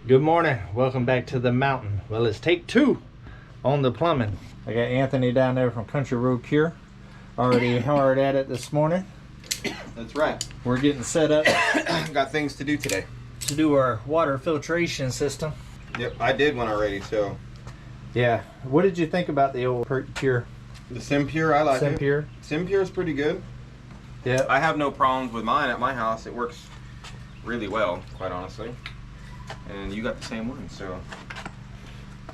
Good morning. Welcome back to the mountain. Well, it's take 2 on the plumbing. I got Anthony down there from Country Road Cure. Already hard at it this morning. That's right. We're getting set up. Got things to do today. To do our water filtration system. Yep, I did one already, so. Yeah. What did you think about the old Cure? The SimPure, I like it. SimPure? SimPure is pretty good. Yeah. I have no problems with mine at my house. It works really well, quite honestly. And you got the same one, so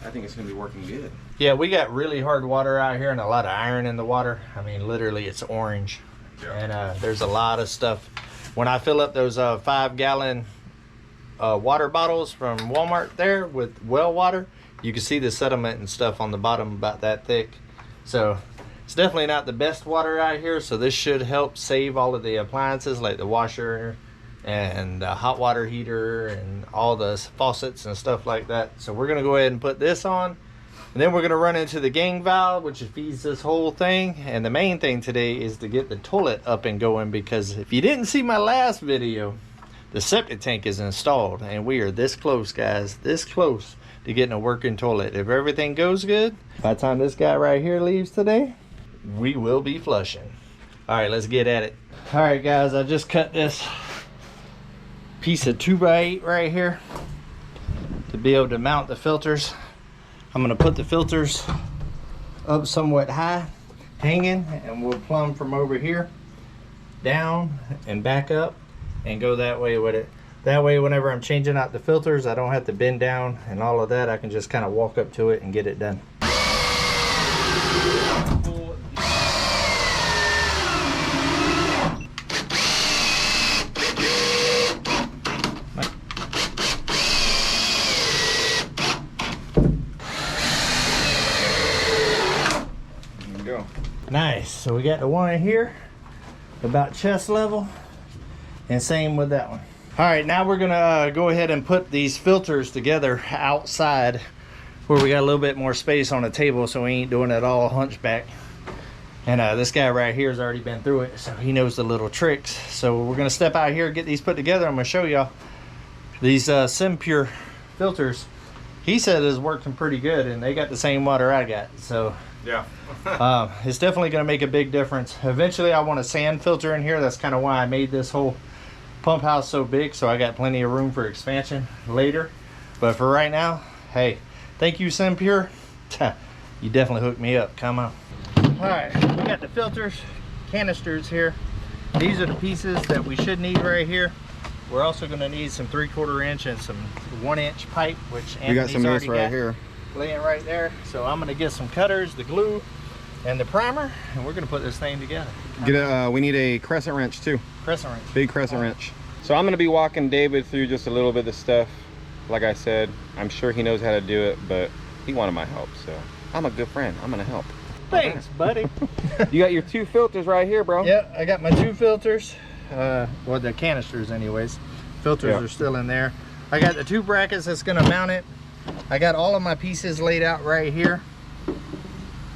I think it's going to be working good. Yeah, we got really hard water out here and a lot of iron in the water. I mean, literally, it's orange. Yeah. And there's a lot of stuff. When I fill up those 5-gallon water bottles from Walmart there with well water, you can see the sediment and stuff on the bottom about that thick. So it's definitely not the best water out here, so this should help save all of the appliances like the washer and the hot water heater and all the faucets and stuff like that. So we're gonna go ahead and put this on, and then we're gonna run into the gang valve, which feeds this whole thing. And the main thing today is to get the toilet up and going, because if you didn't see my last video, the septic tank is installed and we are this close, guys, this close to getting a working toilet. If everything goes good, by the time this guy right here leaves today, we will be flushing. All right, let's get at it. All right, guys, I just cut this piece of 2x8 right here to be able to mount the filters. I'm gonna put the filters up somewhat high, hanging, and we'll plumb from over here down and back up and go that way with it. That way, whenever I'm changing out the filters, I don't have to bend down and all of that. I can just kind of walk up to it and get it done. There we go. Nice. So we got the one here about chest level, and same with that one. All right, now we're gonna go ahead and put these filters together outside where we got a little bit more space on the table, so we ain't doing it all hunchback. And this guy right here has already been through it, so he knows the little tricks. So we're gonna step out here, get these put together. I'm gonna show y'all these SimPure filters. He said it's working pretty good, and they got the same water I got. So yeah. it's definitely gonna make a big difference. Eventually I want a sand filter in here. That's kind of why I made this whole pump house so big, so I got plenty of room for expansion later. But for right now, hey, thank you, SimPure. You definitely hooked me up. Come on. All right, we got the filters, canisters here. These are the pieces that we should need right here. We're also going to need some 3/4 inch and some 1 inch pipe, which Anthony's we got some of this right here laying right there. So I'm going to get some cutters, the glue, and the primer, and we're going to put this thing together. Get a we need a crescent wrench too. Crescent wrench. Big crescent wrench. So I'm going to be walking David through just a little bit of stuff. Like I said, I'm sure he knows how to do it, but he wanted my help, so I'm a good friend. I'm going to help. Thanks, buddy. You got your 2 filters right here, bro. Yep, I got my 2 filters. Well, the canisters anyways. Filters are still in there. I got the 2 brackets that's going to mount it. I got all of my pieces laid out right here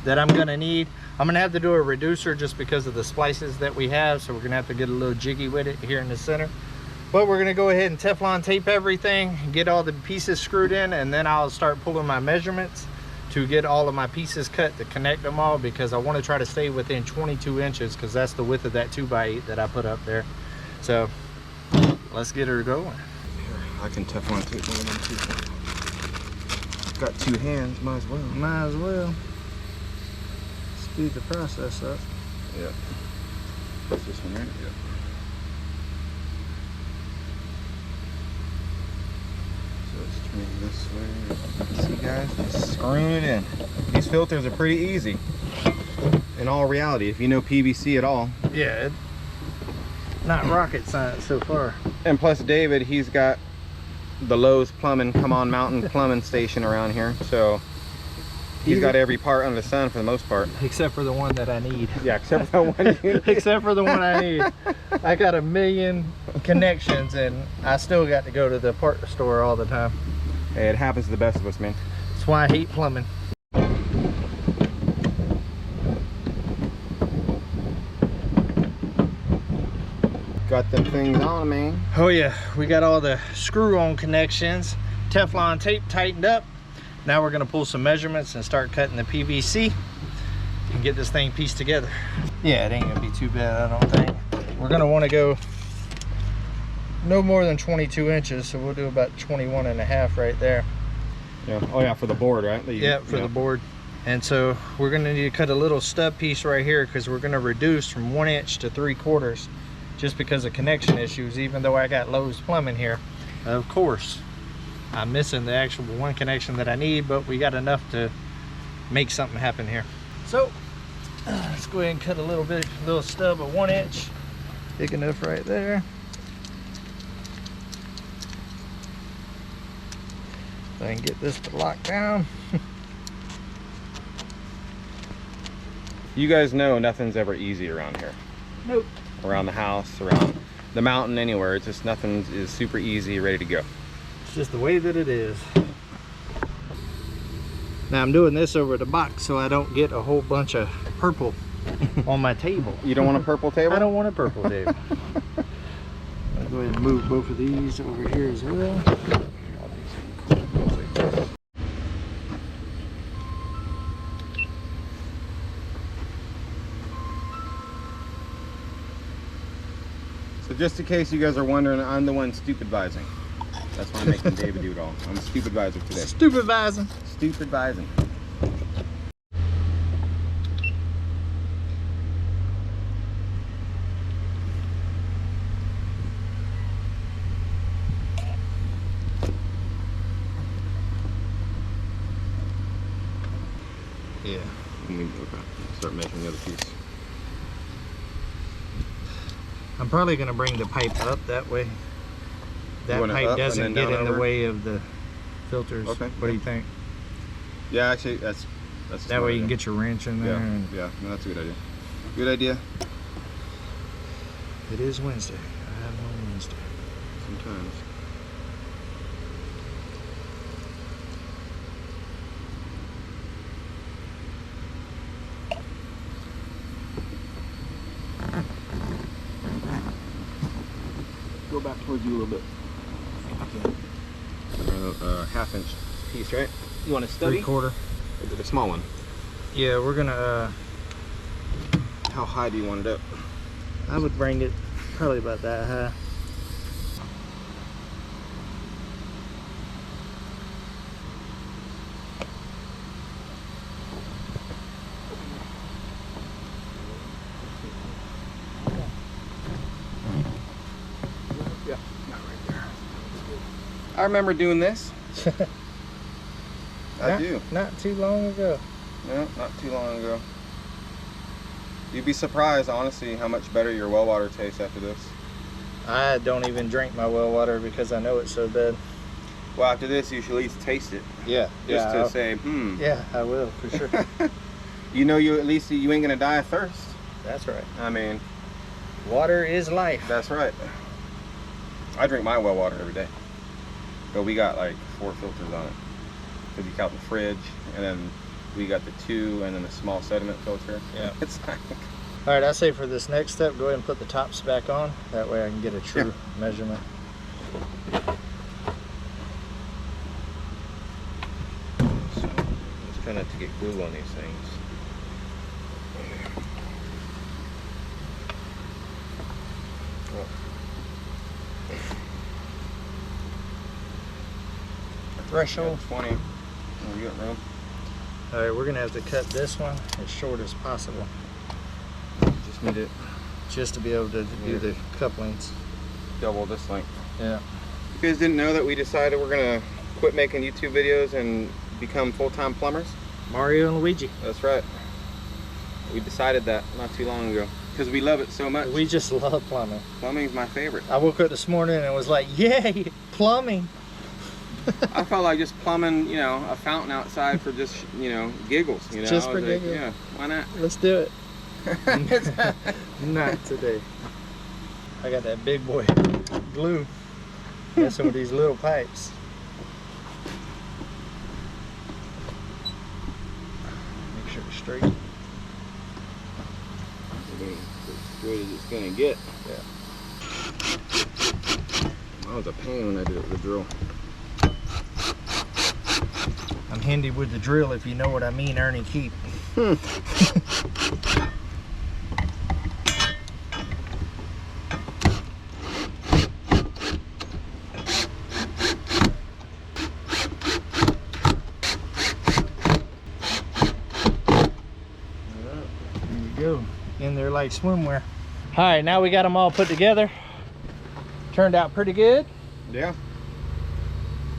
that I'm going to need. I'm going to have to do a reducer just because of the splices that we have, so we're going to have to get a little jiggy with it here in the center. But we're going to go ahead and Teflon tape everything, get all the pieces screwed in, and then I'll start pulling my measurements to get all of my pieces cut to connect them all, because I want to try to stay within 22 inches because that's the width of that 2x8 that I put up there. So let's get her going. I can Teflon tape one of them too. Got 2 hands, might as well. Might as well. Speed the process up. Yeah. That's this one, right? Yeah. So let's turn this way. See, guys, just screwing it in. These filters are pretty easy. In all reality, if you know PVC at all. Yeah, not rocket science so far. And plus, David, he's got the Lowe's plumbing, Come On Mountain plumbing station around here, so he's got every part under the sun for the most part. Except for the one that I need. Yeah, except for the one you need. Except for the one I need. I got a million connections and I still got to go to the part store all the time. Hey, it happens to the best of us, man. That's why I hate plumbing. Got them things on, man. Oh yeah, we got all the screw-on connections Teflon tape tightened up. Now we're gonna pull some measurements and start cutting the PVC and get this thing pieced together. Yeah, it ain't gonna be too bad, I don't think. We're gonna wanna go no more than 22 inches, so we'll do about 21 and a half right there. Yeah. Oh yeah, for the board, right? Yeah, for the board. And so we're gonna need to cut a little stub piece right here because we're gonna reduce from 1 inch to 3/4 just because of connection issues, even though I got Lowe's plumbing here. Of course, I'm missing the actual one connection that I need, but we got enough to make something happen here. So let's go ahead and cut a little stub of 1 inch. Big enough right there. So I can get this to lock down. You guys know nothing's ever easy around here. Nope. Around the house, around the mountain, anywhere. It's just nothing is super easy, ready to go. It's just the way that it is. Now I'm doing this over the box so I don't get a whole bunch of purple on my table. You don't want a purple table? I don't want a purple table. I'll go ahead and move both of these over here as well. So just in case you guys are wondering, I'm the one stupid-vising. That's why I'm making David do it all. I'm a stupid-visor today. Stupid-vising. Stupid-vising. Yeah. Okay. Start making the other piece. I'm probably going to bring the pipe up that way. That pipe doesn't get in the way of the filters. Okay. What do you think? Yeah, actually, that's that way you can get your wrench in there. Yeah, no, that's a good idea. Good idea. It is Wednesday. I have one Wednesday. Sometimes. Go back towards you a little bit. Half-inch piece, right? You want a stubby? 3/4. The small one. Yeah, we're gonna. How high do you want it up? I would bring it probably about that high. Yeah, not right there. I remember doing this. I do. Not too long ago. No, not too long ago. You'd be surprised, honestly, how much better your well water tastes after this. I don't even drink my well water because I know it's so bad. Well, after this, you should at least taste it. Yeah. Just to say, Yeah, I will, for sure. You know, you at least you ain't gonna die of thirst. That's right. I mean, water is life. That's right. I drink my well water every day. But we got like 4 filters on it. Because you count the fridge, and then we got the 2, and then the small sediment filter. Yeah. It's like... All right, I say for this next step, go ahead and put the tops back on. That way I can get a true measurement. So, let's try not to get glue on these things. Threshold. 20. Oh, you got room? All right, we're gonna have to cut this one as short as possible. Just need it. Just to be able to do the couplings. Double this length. Yeah. You guys didn't know that we decided we're gonna quit making YouTube videos and become full-time plumbers? Mario and Luigi. That's right. We decided that not too long ago because we love it so much. We just love plumbing. Plumbing's my favorite. I woke up this morning and was like, yay, plumbing. I felt like just plumbing, you know, a fountain outside for just, you know, giggles. You know, just for like, giggles. yeah, why not? Let's do it. Not today. I got that big boy glue. Got some of these little pipes. Make sure it's straight. As straight as it's gonna get. Yeah. That was a pain when I did it with the drill. I'm handy with the drill, if you know what I mean, Ernie Keep. Go in there like swimwear. All right, now we got them all put together. Turned out pretty good. Yeah.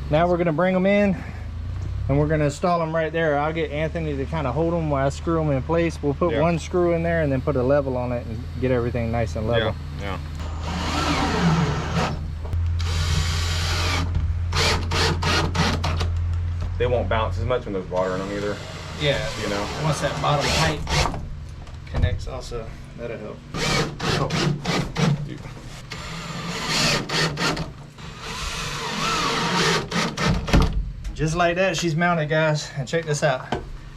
Now we're gonna bring them in and we're gonna install them right there. I'll get Anthony to kind of hold them while I screw them in place. We'll put one screw in there and then put a level on it and get everything nice and level. Yeah. They won't bounce as much when there's water in them either. Yeah, you know. Once that bottom pipe connects also, that'll help. Just like that, she's mounted, guys. And check this out.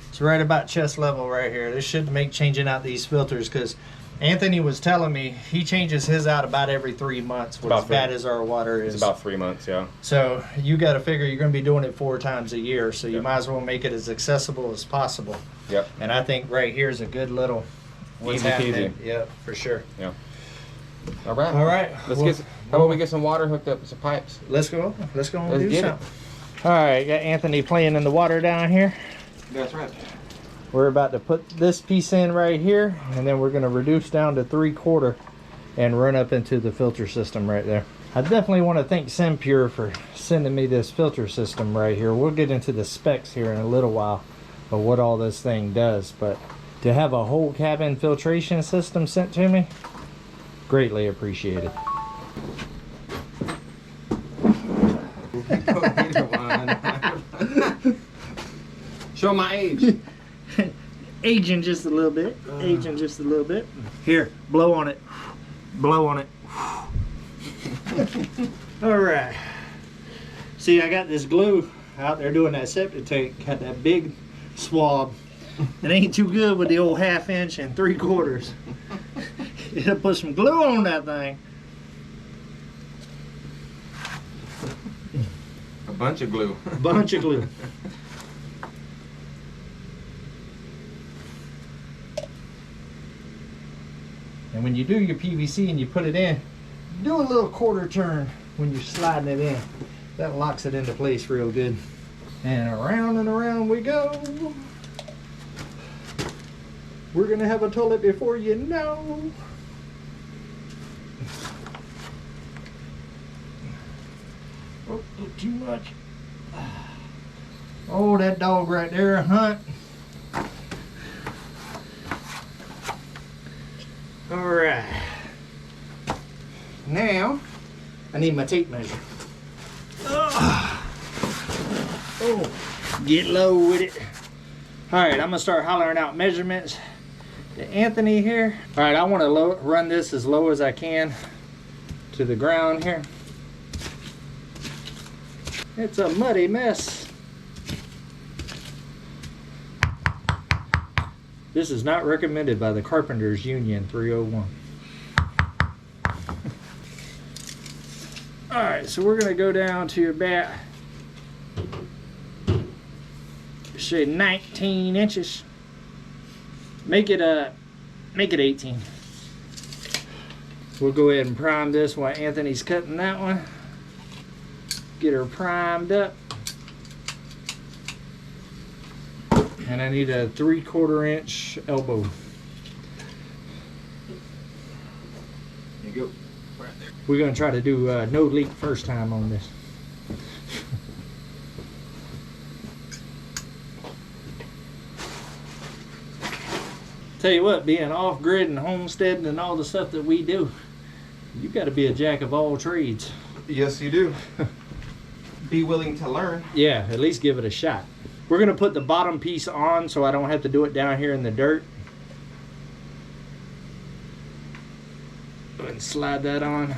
It's right about chest level right here. This should make changing out these filters, because Anthony was telling me he changes his out about every 3 months, as bad as our water is. It's about 3 months, yeah. So you got to figure you're going to be doing it 4 times a year, so you might as well make it as accessible as possible. Yep. And I think right here is a good little what's happening. Yep, for sure. Yeah. All right. All right. Let's get. How about we get some water hooked up, some pipes? Let's go. Let's go and Let's do get something. All right, got Anthony playing in the water down here. That's right. We're about to put this piece in right here, and then we're going to reduce down to 3/4 and run up into the filter system right there. I definitely want to thank SimPure for sending me this filter system right here. We'll get into the specs here in a little while of what all this thing does, but to have a whole cabin filtration system sent to me, greatly appreciated. Show my age. Aging just a little bit. Aging just a little bit. Here, blow on it. Blow on it. All right. See, I got this glue out there doing that septic tank. Got that big swab. It ain't too good with the old 1/2 inch and 3/4. It'll put some glue on that thing. A bunch of glue. A bunch of glue. And when you do your PVC and you put it in, do a little 1/4 turn when you're sliding it in. That locks it into place real good. And around we go. We're gonna have a toilet before you know. Oh, too much. Oh, that dog right there, Hunt. All right. Now, I need my tape measure. Oh, get low with it. All right, I'm gonna start hollering out measurements to Anthony here. All right, I want to run this as low as I can to the ground here. It's a muddy mess. This is not recommended by the Carpenters Union 301. All right, so we're gonna go down to about, say, 19 inches. Make it 18. We'll go ahead and prime this while Anthony's cutting that one. Get her primed up. And I need a 3/4 inch elbow. There you go. Right there. We're gonna try to do no leak first time on this. Tell you what, being off grid and homesteading and all the stuff that we do, you got to be a jack of all trades. Yes, you do. Be willing to learn. Yeah, at least give it a shot. We're gonna put the bottom piece on so I don't have to do it down here in the dirt. Go ahead and slide that on.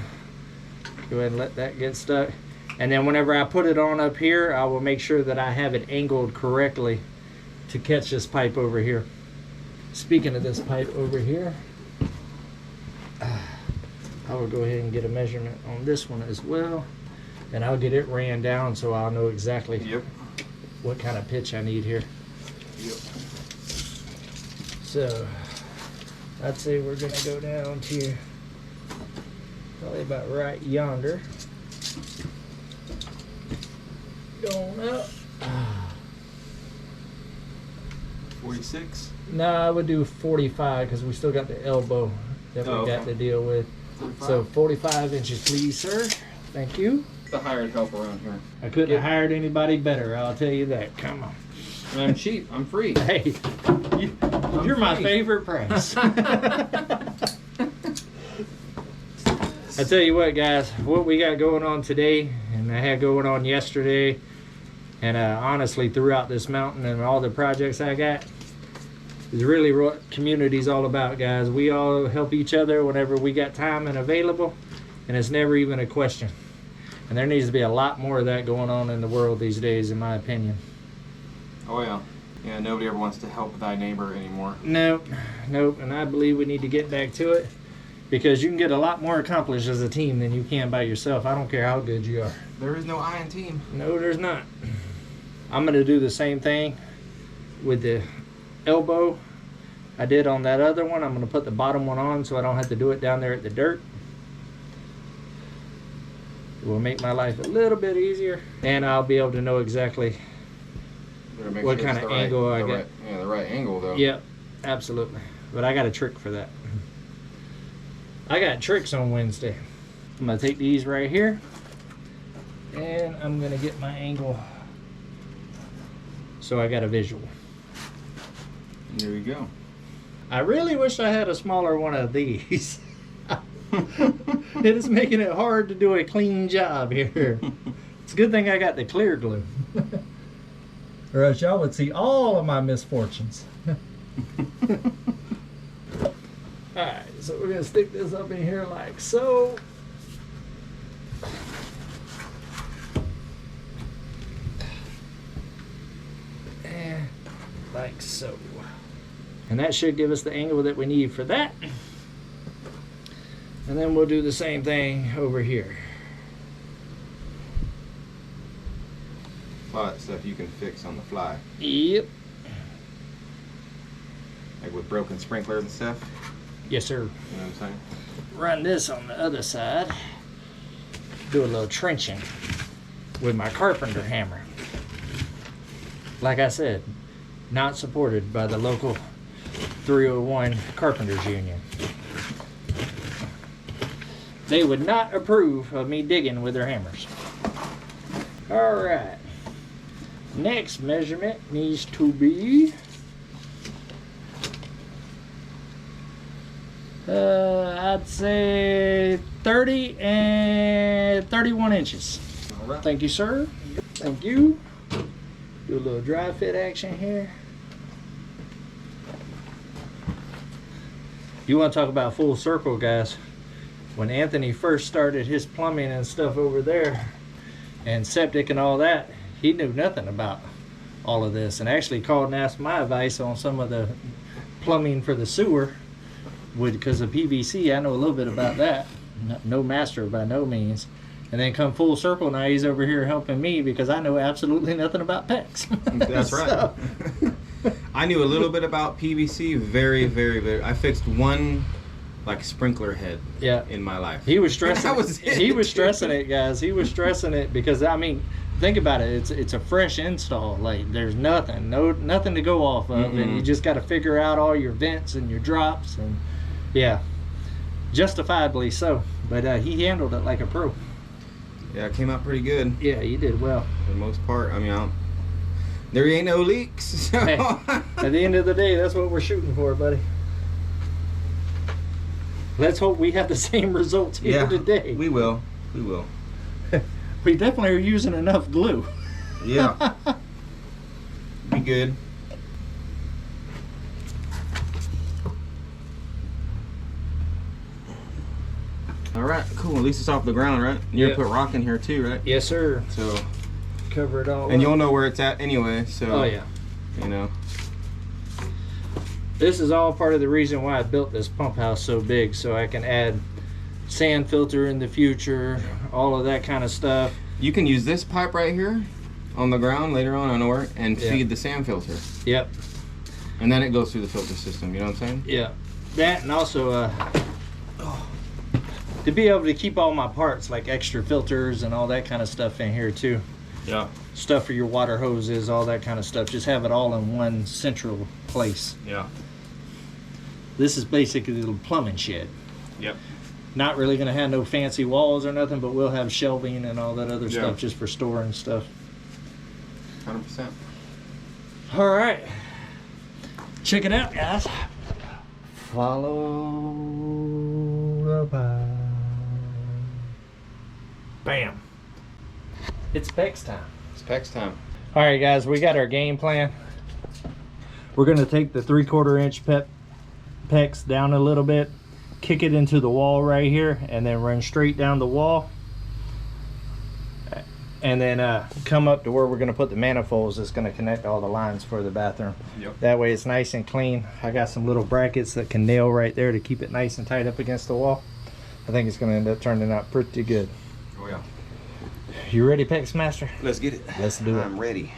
Go ahead and let that get stuck. And then whenever I put it on up here, I will make sure that I have it angled correctly to catch this pipe over here. Speaking of this pipe over here, I will go ahead and get a measurement on this one as well. And I'll get it ran down so I'll know exactly what kind of pitch I need here. Yep. So I'd say we're gonna go down to probably about right yonder. Going up. 46. No, I would do 45 because we still got the elbow that we got to deal with. 45. So 45 inches, please, sir. Thank you. The hired help around here. I couldn't have hired anybody better, I'll tell you that. Come on. I'm cheap. I'm free. Hey, you're my favorite price. I tell you what, guys, what we got going on today, and I had going on yesterday, and honestly throughout this mountain and all the projects I got, is really what community's all about, guys. We all help each other whenever we got time and available, and it's never even a question. And there needs to be a lot more of that going on in the world these days, in my opinion. Oh yeah. Yeah, nobody ever wants to help thy neighbor anymore. Nope, and I believe we need to get back to it, because you can get a lot more accomplished as a team than you can by yourself. I don't care how good you are. There is no I in team. No, there's not. I'm going to do the same thing with the elbow I did on that other one. I'm going to put the bottom one on so I don't have to do it down there at the dirt. It will make my life a little bit easier, and I'll be able to know exactly what kind of angle I got. Yeah, the right angle though. Yep, absolutely. But I got a trick for that. I got tricks on Wednesday. I'm going to take these right here, and I'm going to get my angle so I got a visual. There we go. I really wish I had a smaller one of these. It is making it hard to do a clean job here. It's a good thing I got the clear glue. Or else y'all would see all of my misfortunes. Alright, so we're going to stick this up in here like so. And like so. And that should give us the angle that we need for that. And then we'll do the same thing over here. A lot of stuff you can fix on the fly. Yep. Like with broken sprinklers and stuff. Yes, sir. You know what I'm saying? Run this on the other side. Do a little trenching with my carpenter hammer. Like I said, not supported by the local 301 Carpenters Union. They would not approve of me digging with their hammers. Alright. Next measurement needs to be I'd say 30 and 31 inches. All right. Thank you, sir. Thank you. Do a little dry fit action here. You want to talk about full circle, guys? When Anthony first started his plumbing and stuff over there, and septic and all that, he knew nothing about all of this, and actually called and asked my advice on some of the plumbing for the sewer. Because of PVC, I know a little bit about that. No master by no means. And then come full circle, now he's over here helping me because I know absolutely nothing about PEX. That's right. I knew a little bit about PVC, very, very, very. I fixed one like sprinkler head in my life. He was stressing That was it. He was stressing it, guys. He was stressing it because, I mean, think about it. It's a fresh install. Like, there's nothing to go off of, and you just got to figure out all your vents and your drops, and yeah, justifiably so. But he handled it like a pro. Yeah, it came out pretty good. Yeah, you did well. For the most part. I mean, there ain't no leaks. So. Hey, at the end of the day, that's what we're shooting for, buddy. Let's hope we have the same results here today. We will. We will. We definitely are using enough glue. Yeah. Be good. All right, cool. At least it's off the ground, right? You're gonna put rock in here too, right? Yes, sir. So cover it all and up. you'll know where it's at anyway. So oh yeah. You know. This is all part of the reason why I built this pump house so big, so I can add sand filter in the future, all of that kind of stuff. You can use this pipe right here on the ground later on or and Yeah. feed the sand filter. Yep. And then it goes through the filter system, you know what I'm saying? Yeah. That, and also to be able to keep all my parts, like extra filters and all that kind of stuff in here too. Yeah. Stuff for your water hoses, all that kind of stuff. Just have it all in one central place. Yeah. This is basically a little plumbing shed. Yep. Not really gonna have no fancy walls or nothing, but we'll have shelving and all that other Yeah. stuff just for storing stuff. 100%. All right. Check it out, guys. Follow the path. Bam. It's PEX time. It's PEX time. All right, guys, we got our game plan. We're gonna take the 3/4 inch PEX down a little bit, kick it into the wall right here, and then run straight down the wall. And then come up to where we're gonna put the manifolds that's gonna connect all the lines for the bathroom. Yep. That way it's nice and clean. I got some little brackets that can nail right there to keep it nice and tight up against the wall. I think it's gonna end up turning out pretty good. Oh yeah. You ready, PEX Master? Let's get it. Let's do it. I'm ready.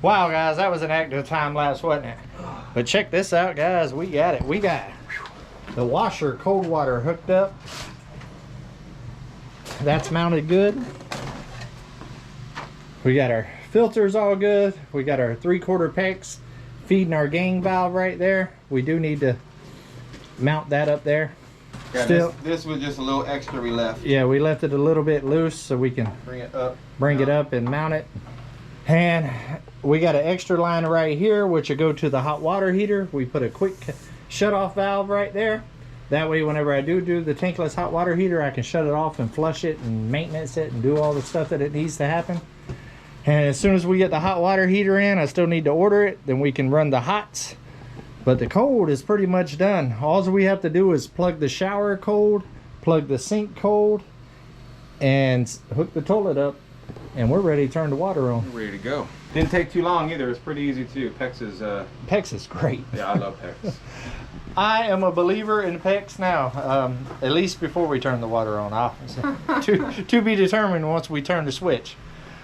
Wow, guys, that was an active time lapse, wasn't it? But check this out, guys. We got it. We got the washer cold water hooked up. That's mounted good. We got our filters all good. We got our 3/4 PEX feeding our gang valve right there. We do need to mount that up there. Yeah, Still, this was just a little extra we left. yeah, we left it a little bit loose so we can Bring it up. bring it up and mount it. And we got an extra line right here which will go to the hot water heater. We put a quick shut off valve right there. That way whenever I do the tankless hot water heater, I can shut it off and flush it and maintenance it and do all the stuff that it needs to happen. And as soon as we get the hot water heater in, I still need to order it, then we can run the hots. But the cold is pretty much done. All we have to do is plug the shower cold, plug the sink cold, and hook the toilet up. and we're ready to turn the water on. We're ready to go. Didn't take too long either. It's pretty easy too. PEX is PEX is great. Yeah, I love PEX. I am a believer in PEX now. At least before we turn the water on. To be determined once we turn the switch.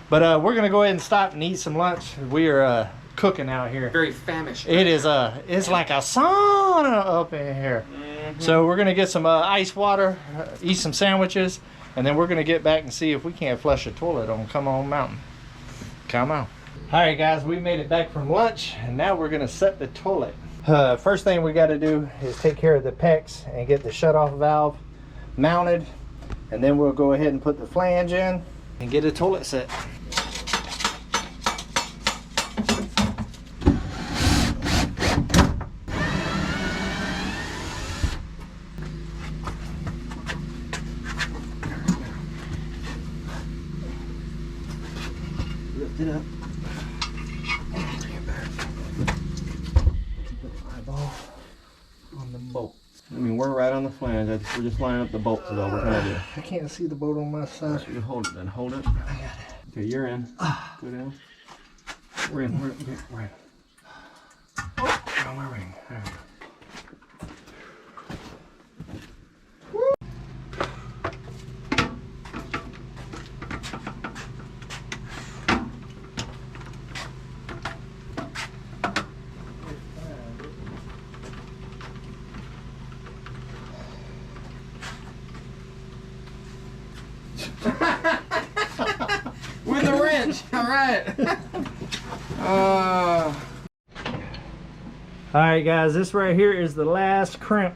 But we're gonna go ahead and stop and eat some lunch. We are cooking out here. Very famished. It is it's like a sauna up in here. Mm-hmm. So we're gonna get some ice water, eat some sandwiches, and then we're gonna get back and see if we can't flush a toilet on Come On Mountain. Come on. All right, guys, we made it back from lunch, and now we're gonna set the toilet. First thing we got to do is take care of the PEX and get the shutoff valve mounted, and then we'll go ahead and put the flange in and get a toilet set. Lift it up. On the bolt. I mean, we're right on the flange. We're just lining up the bolts is all we're gonna do. I can't see the bolt on my side. You hold it then. Hold it. I got it. Okay, you're in. Go down. We're in. We're in. Oh, we're in. There we go. With a wrench. All right. All right, guys, this right here is the last crimp,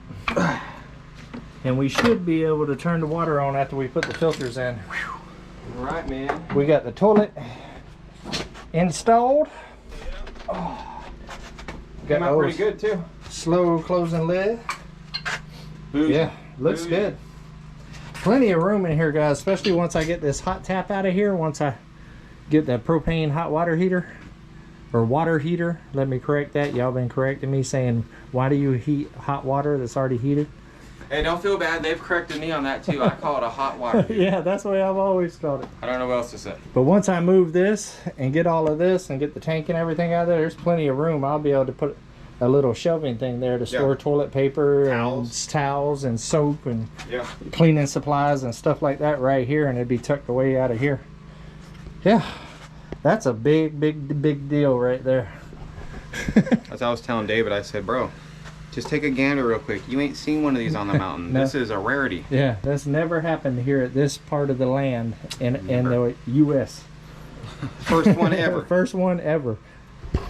and we should be able to turn the water on after we put the filters in. All right, man. We got the toilet installed. Oh, Came out pretty good too. Slow closing lid. Bougie. Yeah, looks Bougie. good. Plenty of room in here, guys, especially once I get this hot tap out of here. Once I get that propane hot water heater, or water heater, let me correct that. Y'all been correcting me saying, why do you heat hot water that's already heated? Hey, don't feel bad. They've corrected me on that too. I call it a hot water heater. Yeah, that's the way I've always called it. I don't know what else to say. But once I move this and get all of this and get the tank and everything out of there, there's plenty of room. I'll be able to put a little shelving thing there to store toilet paper, towels and soap and cleaning supplies and stuff like that right here, and it'd be tucked away out of here. Yeah, that's a big deal right there. As I was telling David, I said, bro, just take a gander real quick. You ain't seen one of these on the mountain. No. This is a rarity. Yeah, that's never happened here at this part of the land in the U.S. First one ever. First one ever.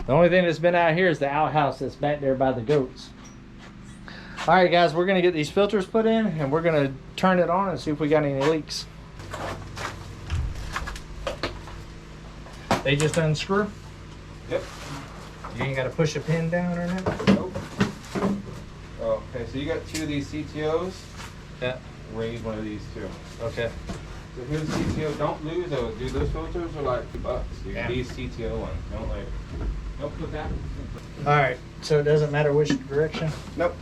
The only thing that's been out here is the outhouse that's back there by the goats. All right, guys, we're going to get these filters put in, and we're going to turn it on and see if we got any leaks. They just unscrew? Yep. You ain't got to push a pin down or nothing? Nope. Oh, okay, so you got two of these CTOs. Yeah. We're going to use one of these too. Okay. So here's the CTO. Don't lose those, dude. Those filters are like $2, dude. Yeah. These CTO ones. Don't put that. All right, so it doesn't matter which direction? Nope.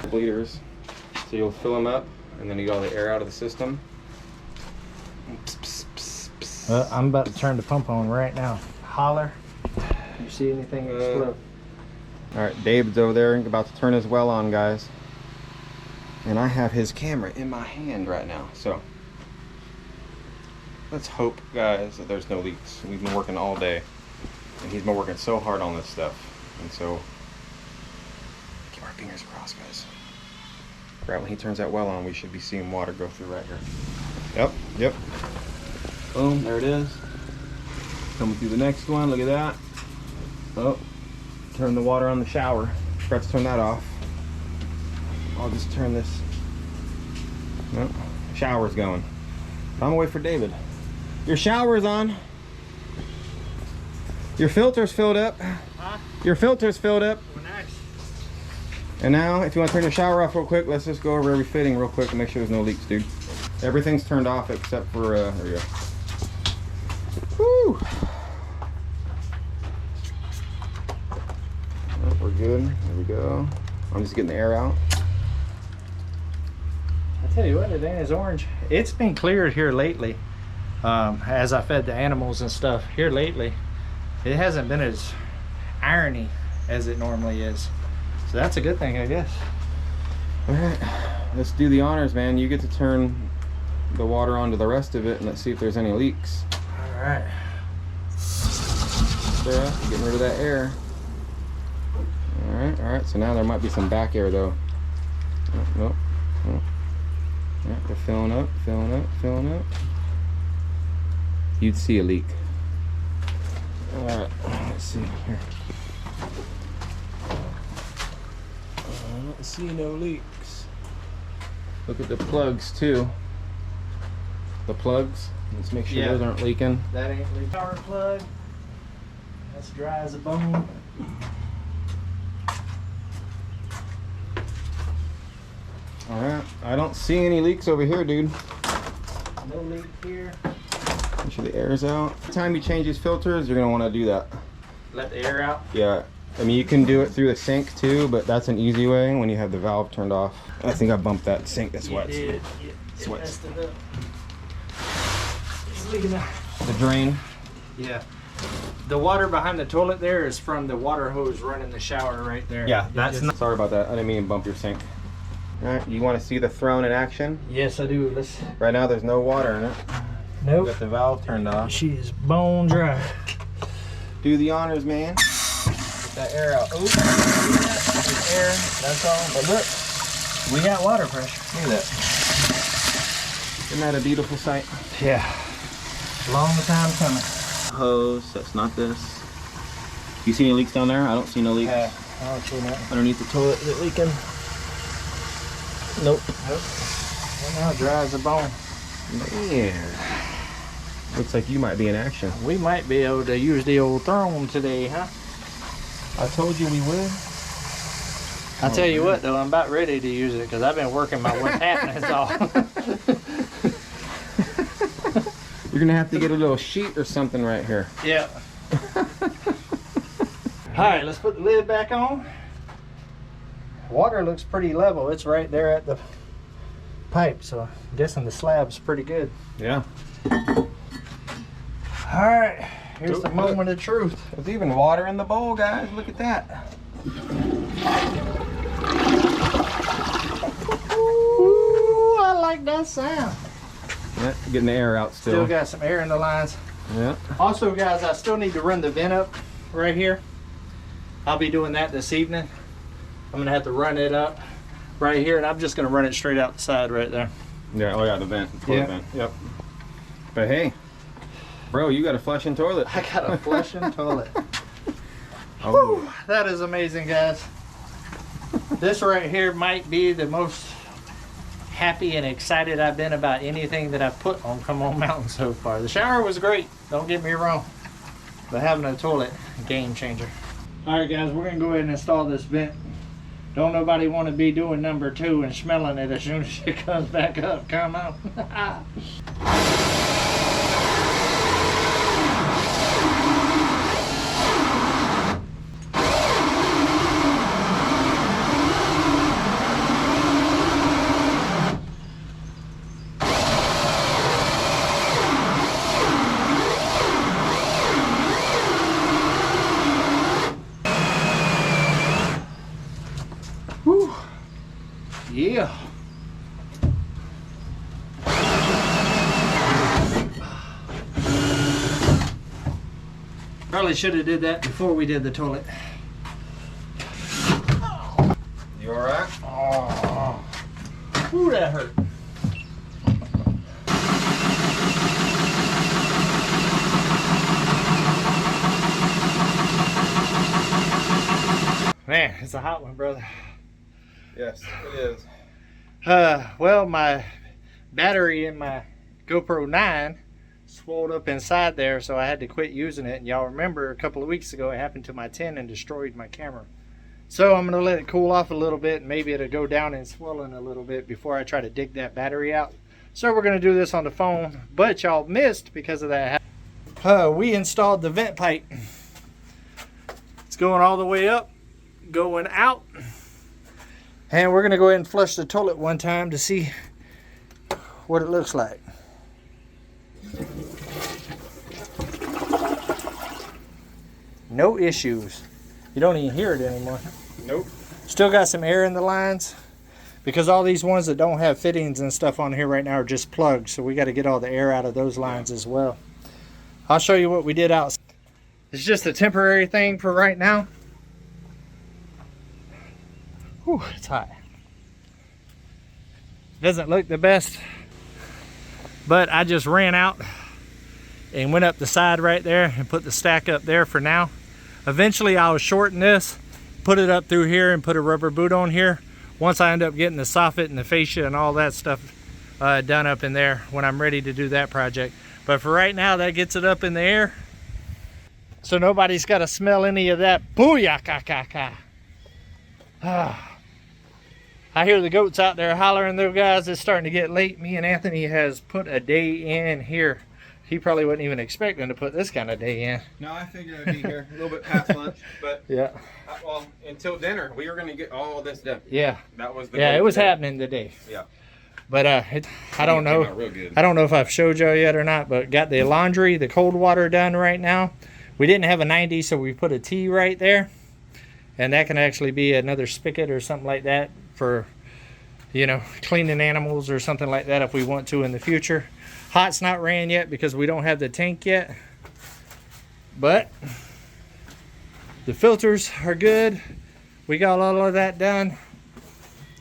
Bleeders. So you'll fill them up, and then you get all the air out of the system. I'm about to turn the pump on right now. Holler. You see anything explode? All right, David's over there about to turn his well on, guys. And I have his camera in my hand right now, so let's hope, guys, that there's no leaks. We've been working all day, and he's been working so hard on this stuff, and so keep our fingers crossed, guys. Right when he turns that well on, we should be seeing water go through right here. Yep. Boom, there it is. Coming through the next one, look at that. Oh, turn the water on the shower. Forgot to turn that off. I'll just turn this. Nope, shower's going. I'm gonna wait for David. Your shower's on. Your filter's filled up. Huh? Your filter's filled up. Oh, nice. And now, if you want to turn your shower off real quick, let's just go over every fitting real quick and make sure there's no leaks, dude. Everything's turned off except for, there we go. Woo! We're good. There we go. I'm just getting the air out. I tell you what, it ain't as orange. It's been cleared here lately. As I fed the animals and stuff here lately, it hasn't been as irony as it normally is. So that's a good thing, I guess. All right, let's do the honors, man. You get to turn the water onto the rest of it, and let's see if there's any leaks. All right. Sarah, getting rid of that air. All right. So now there might be some back air though. Oh, nope. Oh. Yeah, they're filling up, filling up, filling up. You'd see a leak. All right, let's see here. I don't see no leaks. Look at the plugs too. The plugs. Let's make sure those aren't leaking. That ain't leaking. Power plug. That's dry as a bone. All right. I don't see any leaks over here, dude. No leak here. Make sure the air's out. Every time you change these filters, you're gonna want to do that. Let the air out. Yeah. I mean, you can do it through the sink too, but that's an easy way when you have the valve turned off. I think I bumped that sink. That's why it's it messed it up. It's leaking out. the drain. Yeah. The water behind the toilet there is from the water hose running the shower right there. Yeah, that's not. Sorry about that. I didn't mean to bump your sink. All right, you want to see the throne in action? Yes, I do. Let's. Right now, there's no water in it. Nope. Got the valve turned off. She is bone dry. Do the honors, man. Get that air out. Oh, There's air. That's all. but look, We got water pressure. look at that. Isn't that a beautiful sight? Yeah. Long time coming. Hose. That's not this. You see any leaks down there? I don't see no leaks. I don't see nothing. Underneath the toilet, is it leaking? Nope. Well, now dry as a bone. Man. Looks like you might be in action. We might be able to use the old throne today, huh? I told you we would. I'll tell you what, though, I'm about ready to use it because I've been working my what's happening off. You're gonna have to get a little sheet or something right here. Yeah. Alright, let's put the lid back on. Water looks pretty level. It's right there at the pipe, so I'm guessing the slab's pretty good. Yeah. Alright, here's the moment of truth. There's even water in the bowl, guys. Look at that. Ooh, I like that sound. Yeah, getting the air out still. Still got some air in the lines. Yeah. Also, guys, I still need to run the vent up right here. I'll be doing that this evening. I'm gonna have to run it up right here, and I'm just gonna run it straight out the side right there. Yeah. Oh yeah, the vent. Toilet vent. Yep. But hey, bro, you got a flushing toilet. I got a flushing toilet. Oh. Whew, that is amazing, guys. This right here might be the most happy and excited I've been about anything that I've put on Come On Mountain so far. The shower was great, don't get me wrong, but having a toilet, game changer. All right, guys, we're gonna go ahead and install this vent. Don't nobody want to be doing number 2 and smelling it as soon as it comes back up. Come on. Whew. Yeah. Probably should have did that before we did the toilet. You all right? Oh. Ooh, that hurt. Man, it's a hot one, brother. Yes, it is. Well, my battery in my GoPro 9 swelled up inside there, so I had to quit using it. And y'all remember a couple of weeks ago it happened to my 10 and destroyed my camera. So I'm going to let it cool off a little bit, and maybe it'll go down and swelling a little bit before I try to dig that battery out. So we're going to do this on the phone, but y'all missed because of that. We installed the vent pipe. It's going all the way up, going out. And we're going to go ahead and flush the toilet one time to see what it looks like. No issues. You don't even hear it anymore. Nope. Still got some air in the lines because all these ones that don't have fittings and stuff on here right now are just plugs. So we got to get all the air out of those lines as well. I'll show you what we did outside. It's just a temporary thing for right now. Whew, it's hot. Doesn't look the best, but I just ran out and went up the side right there and put the stack up there for now. Eventually I'll shorten this, put it up through here and put a rubber boot on here once I end up getting the soffit and the fascia and all that stuff done up in there when I'm ready to do that project. But for right now, that gets it up in the air, so nobody's got to smell any of that booyah-ka-ka-ka. I hear the goats out there hollering though, guys. It's starting to get late. Me and Anthony has put a day in here. He probably wasn't even expecting to put this kind of day in. No, I figured I'd be here a little bit past lunch, but yeah. Well, until dinner, we were going to get all this done. Yeah. That was the Yeah, goal it was today. happening today. Yeah. But I don't know. Real good. I don't know if I've showed y'all yet or not, but got the laundry, the cold water done right now. We didn't have a 90, so we put a T right there. And that can actually be another spigot or something like that for, you know, cleaning animals or something like that if we want to in the future. Hot's not ran yet because we don't have the tank yet. But the filters are good. We got all of that done.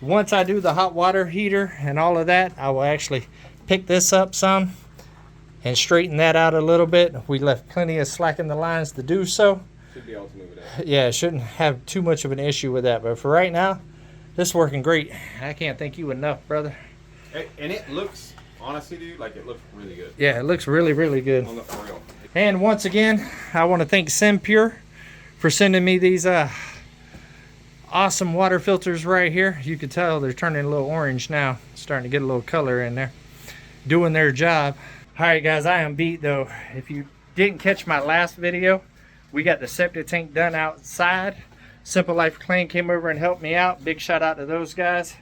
Once I do the hot water heater and all of that, I will actually pick this up some and straighten that out a little bit. We left plenty of slack in the lines to do so. Should be able to move it out. Yeah, shouldn't have too much of an issue with that. But for right now, this is working great. I can't thank you enough, brother. And it looks, honestly, dude, like it looks really good. Yeah, it looks really, really good. On the for real. And once again, I want to thank SimPure for sending me these awesome water filters right here. You can tell they're turning a little orange now, starting to get a little color in there, doing their job. All right, guys, I am beat though. If you didn't catch my last video, we got the septic tank done outside. Simple Life Clean came over and helped me out. Big shout out to those guys.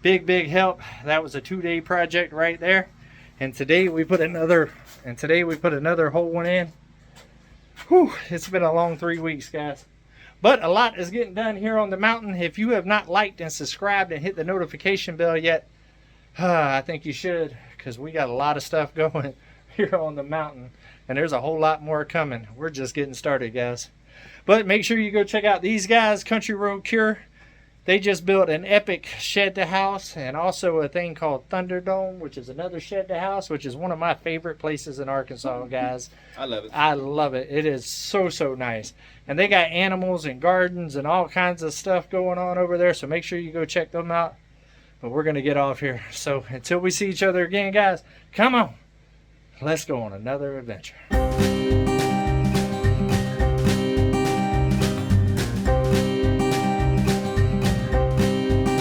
Big help. That was a 2-day project right there. And today we put another whole one in. Whew, it's been a long 3 weeks, guys. But a lot is getting done here on the mountain. If you have not liked and subscribed and hit the notification bell yet, I think you should, because we got a lot of stuff going here on the mountain. And there's a whole lot more coming. We're just getting started, guys. But make sure you go check out these guys, Country Road Cure. They just built an epic shed to house and also a thing called Thunderdome, which is another shed to house, which is one of my favorite places in Arkansas, guys. I love it. I love it. It is so nice. And they got animals and gardens and all kinds of stuff going on over there, so make sure you go check them out. But we're going to get off here. So until we see each other again, guys, come on. Let's go on another adventure.